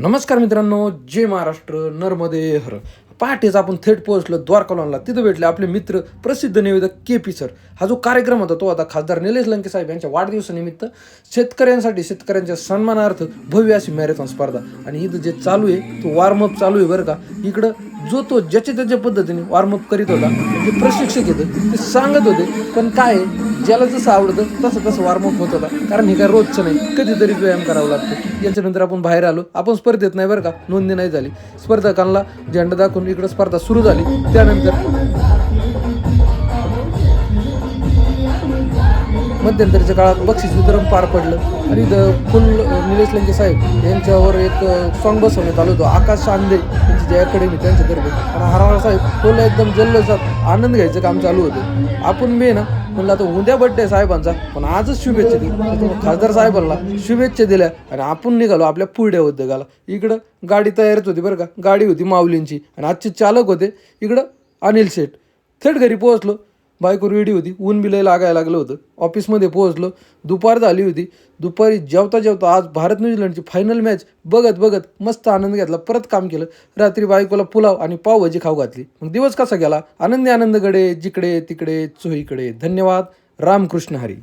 नमस्कार मित्रांनो, जय महाराष्ट्र, नर्मदे हर. पहाटेच आपण थेट पोहोचलो द्वारका. तिथं भेटले आपले मित्र प्रसिद्ध निवेदक के.पी. सर. हा जो कार्यक्रम होता तो आता खासदार निलेश लंके साहेब यांच्या वाढदिवसानिमित्त शेतकऱ्यांच्या सन्मानार्थ भव्य अशी मॅरेथॉन स्पर्धा. आणि इथं जे चालू आहे तो वॉर्मअप चालू आहे बरं का. इकडं जो तो ज्याच्या त्याच्या पद्धतीने वॉर्मअप करीत होता. जे प्रशिक्षक होते ते सांगत होते, पण काय ज्याला जसं आवडतं तसं तसं वॉर्मअप होत होता. कारण हे काय रोजचं नाही, कधीतरी व्यायाम करावा लागतो. याच्यानंतर आपण बाहेर आलो. आपण स्पर्धेत नाही बरं का, नोंदणी नाही झाली. स्पर्धकांना झेंडा दाखवून इकडं स्पर्धा सुरू झाली. त्यानंतर मध्यंतरीच्या काळात बक्षीस वितरण पार पडलं आणि फुल निलेश लंके साहेब यांच्यावर एक सॉन्ग बसवण्यात आलं होतं. आकाश आंदे यांची जी अकॅडमी त्यांच्यातर्फे. आणि हरहर साहेब फुल एकदम जल्लोषात आनंद घ्यायचं काम चालू होतं. आपण मी ना म्हणलं आता उद्या बड्डे साहेबांचा, पण आजच शुभेच्छा दिली. खासदार साहेबांना शुभेच्छा दिल्या आणि आपण निघालो आपल्या पुढल्या उद्योगाला. इकडं गाडी तयारच होती बरं का. गाडी होती माऊलींची आणि आजचे चालक होते इकडं अनिल शेठ. थेट घरी पोहोचलो. बायको रेडी होती. ऊन बिलाय लागायला लागलं होतं. ऑफिसमध्ये पोहोचलो. दुपार झाली होती. दुपारी जेवता आज भारत न्यूझीलंडची फायनल मॅच बघत मस्त आनंद घेतला. परत काम केलं. रात्री बायकोला पुलाव आणि पावभाजी खाऊ घातली. मग दिवस कसा गेला? आनंदगडे जिकडे तिकडे चोहीकडे. धन्यवाद. रामकृष्ण हरी.